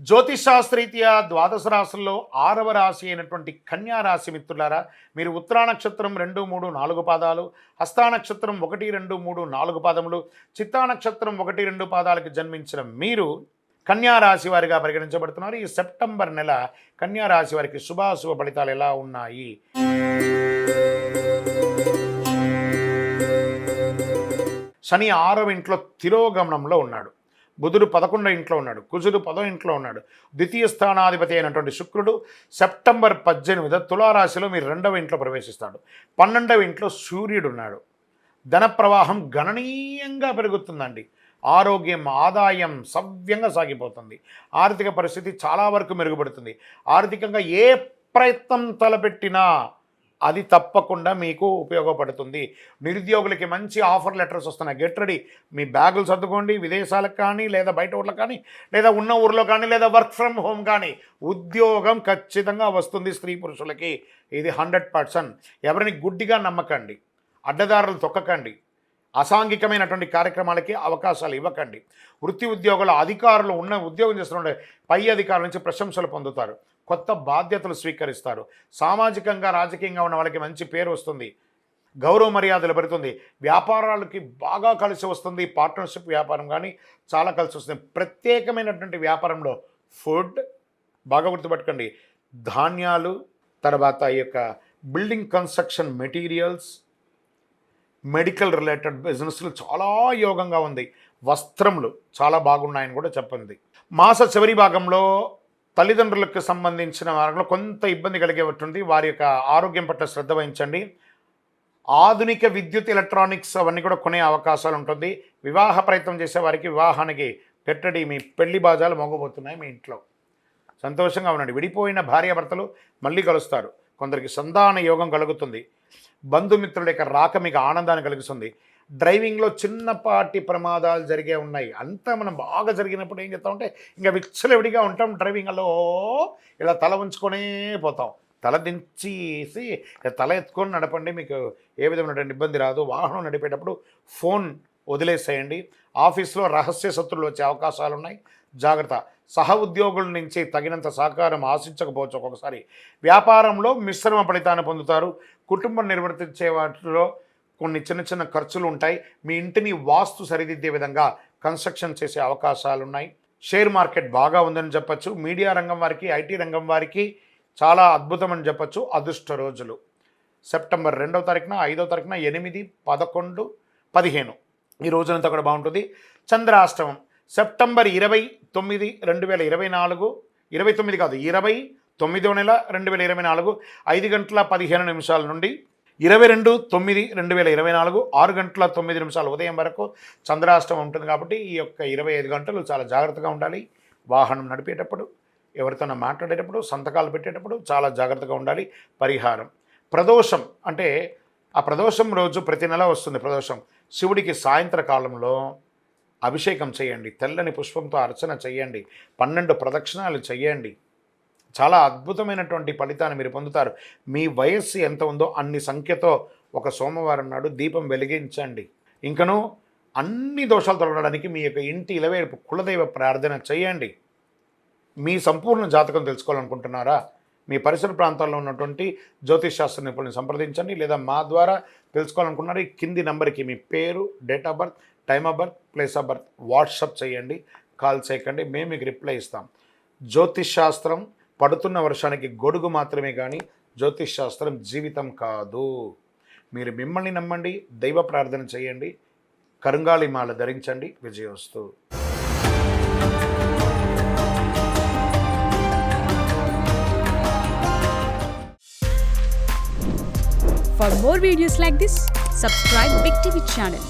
జ్యోతిషాస్త్రరీత్యా ద్వాదశ రాశుల్లో 6వ రాశి అయినటువంటి కన్యా రాశి మిత్రులారా, మీరు ఉత్తరా నక్షత్రం 2, 3, 4 పాదాలు, హస్తా నక్షత్రం 1, 2, 3, 4 పాదములు, చిత్తా నక్షత్రం 1, 2 పాదాలకు జన్మించిన మీరు కన్యా రాశి వారిగా పరిగణించబడుతున్నారు. ఈ సెప్టెంబర్ నెల కన్యా రాశి వారికి శుభాశుభ ఫలితాలు ఎలా ఉన్నాయి? శని 6వ ఇంట్లో తిరోగమనంలో ఉన్నాడు, బుధుడు 11వ ఇంట్లో ఉన్నాడు, కుజుడు 10వ ఇంట్లో ఉన్నాడు. ద్వితీయ స్థానాధిపతి అయినటువంటి శుక్రుడు సెప్టెంబర్ 18 తులారాశిలో మీరు 2వ ఇంట్లో ప్రవేశిస్తాడు. 12వ ఇంట్లో సూర్యుడు ఉన్నాడు. ధన ప్రవాహం గణనీయంగా పెరుగుతుందండి. ఆరోగ్యం, ఆదాయం సవ్యంగా సాగిపోతుంది. ఆర్థిక పరిస్థితి చాలా వరకు మెరుగుపడుతుంది. ఆర్థికంగా ఏ ప్రయత్నం తలపెట్టినా అది తప్పకుండా మీకు ఉపయోగపడుతుంది. నిరుద్యోగులకి మంచి ఆఫర్ లెటర్స్ వస్తున్నాయి. Get ready. మీ బ్యాగులు సర్దుకోండి. విదేశాలకు కానీ, లేదా బయట ఊర్లకు కానీ, లేదా ఉన్న ఊర్లో కానీ, లేదా వర్క్ ఫ్రమ్ హోమ్ కానీ ఉద్యోగం ఖచ్చితంగా వస్తుంది. స్త్రీ పురుషులకి ఇది 100%. ఎవరిని గుడ్డిగా నమ్మకండి, అడ్డదారులు తొక్కకండి, అసాంఘికమైనటువంటి కార్యక్రమాలకి అవకాశాలు ఇవ్వకండి. వృత్తి ఉద్యోగుల అధికారులు ఉన్న ఉద్యోగం చేస్తున్న పై అధికారుల నుంచి ప్రశంసలు పొందుతారు. కొత్త బాధ్యతలు స్వీకరిస్తారు. సామాజికంగా, రాజకీయంగా ఉన్న వాళ్ళకి మంచి పేరు వస్తుంది. గౌరవ మర్యాదలు పెరుగుతుంది. వ్యాపారాలకి బాగా కలిసి వస్తుంది. పార్ట్నర్షిప్ వ్యాపారం కానీ చాలా కలిసి వస్తుంది. ప్రత్యేకమైనటువంటి వ్యాపారంలో ఫుడ్ బాగా గుర్తుపెట్టుకోండి, ధాన్యాలు, తర్వాత ఈ యొక్క building construction materials, medical related బిజినెస్లు చాలా యోగంగా ఉంది. వస్త్రములు చాలా బాగున్నాయని కూడా చెప్పింది. మాస చివరి భాగంలో తల్లిదండ్రులకు సంబంధించిన వారిలో కొంత ఇబ్బంది కలిగేటువంటి వారి యొక్క ఆరోగ్యం పట్ల శ్రద్ధ వహించండి. ఆధునిక విద్యుత్, ఎలక్ట్రానిక్స్ అవన్నీ కూడా కొనే అవకాశాలు ఉంటుంది. వివాహ ప్రయత్నం చేసే వారికి వివాహానికి పెట్టడి, మీ పెళ్లి బాజాలు మోగబోతున్నాయి. మీ ఇంట్లో సంతోషంగా ఉండండి. విడిపోయిన భార్యాభర్తలు మళ్ళీ కలుస్తారు. కొందరికి సంతాన యోగం కలుగుతుంది. బంధుమిత్రుల యొక్క రాక మీకు ఆనందాన్ని కలిగిస్తుంది. డ్రైవింగ్లో చిన్నపాటి ప్రమాదాలు జరిగే ఉన్నాయి. అంతా మనం బాగా జరిగినప్పుడు ఏం చేస్తామంటే ఇంకా విచ్చలవిడిగా ఉంటాం. డ్రైవింగ్లో ఇలా తల ఉంచుకొనే పోతాం. తల దించేసి తల ఎత్తుకొని నడపండి, మీకు ఏ విధమైనటువంటి ఇబ్బంది రాదు. వాహనం నడిపేటప్పుడు ఫోన్ వదిలేసేయండి. ఆఫీస్లో రహస్య శత్రువులు వచ్చే అవకాశాలు ఉన్నాయి, జాగ్రత్త. సహ ఉద్యోగుల నుంచి తగినంత సహకారం ఆశించకపోవచ్చు. ఒక్కొక్కసారి వ్యాపారంలో మిశ్రమ ఫలితాన్ని పొందుతారు. కుటుంబం నిర్వర్తించే వాటిలో కొన్ని చిన్న చిన్న ఖర్చులు ఉంటాయి. మీ ఇంటిని వాస్తు సరిదిద్దే విధంగా కన్స్ట్రక్షన్ చేసే అవకాశాలు ఉన్నాయి. షేర్ మార్కెట్ బాగా ఉందని చెప్పచ్చు. మీడియా రంగం వారికి, ఐటీ రంగం వారికి చాలా అద్భుతం అని చెప్పచ్చు. అదృష్ట రోజులు సెప్టెంబర్ 2వ తారీఖున, 5వ తారీఖున, 8, 11, 15 ఈ రోజునంతా కూడా బాగుంటుంది. చంద్రాష్టమం సెప్టెంబర్ 29, 2024, 29 కాదు 29వ నెల 2024 5 గంటల 15 నిమిషాల నుండి 22/9/2024 6 గంటల 9 నిమిషాలు ఉదయం వరకు చంద్రాష్టమం ఉంటుంది. కాబట్టి ఈ యొక్క 25 గంటలు చాలా జాగ్రత్తగా ఉండాలి. వాహనం నడిపేటప్పుడు, ఎవరితోనో మాట్లాడేటప్పుడు, సంతకాలు పెట్టేటప్పుడు చాలా జాగ్రత్తగా ఉండాలి. పరిహారం ప్రదోషం అంటే ఆ ప్రదోషం రోజు ప్రతి నెల వస్తుంది. ప్రదోషం శివుడికి సాయంత్రకాలంలో అభిషేకం చేయండి. తెల్లని పుష్పంతో అర్చన చేయండి. 12 ప్రదక్షిణాలు చేయండి. చాలా అద్భుతమైనటువంటి ఫలితాన్ని మీరు పొందుతారు. మీ వయస్సు ఎంత ఉందో అన్ని సంఖ్యతో ఒక సోమవారం నాడు దీపం వెలిగించండి. ఇంకనూ అన్ని దోషాలు తొలగడానికి మీ యొక్క ఇంటి ఇలవేల్పు కులదైవ ప్రార్థన చేయండి. మీ సంపూర్ణ జాతకం తెలుసుకోవాలనుకుంటున్నారా? మీ పరిసర ప్రాంతాల్లో ఉన్నటువంటి జ్యోతిషశాస్త్ర నిపుణులను సంప్రదించండి. లేదా మా ద్వారా తెలుసుకోవాలనుకున్నారు ఈ కింది నంబర్కి మీ పేరు, date of birth, time of birth, place of birth WhatsApp చేయండి. కాల్ చేయకండి, మేము మీకు రిప్లై ఇస్తాం. జ్యోతిషశాస్త్రం పడుతున్న వర్షానికి గొడుగు మాత్రమే కానీ జ్యోతిషశాస్త్రం జీవితం కాదు. మీరు మిమ్మల్ని నమ్మండి, దైవ ప్రార్థన చేయండి, కరుంగాలి మాల ధరించండి. విజయోస్తు. For more videos like this, subscribe Big TV channel.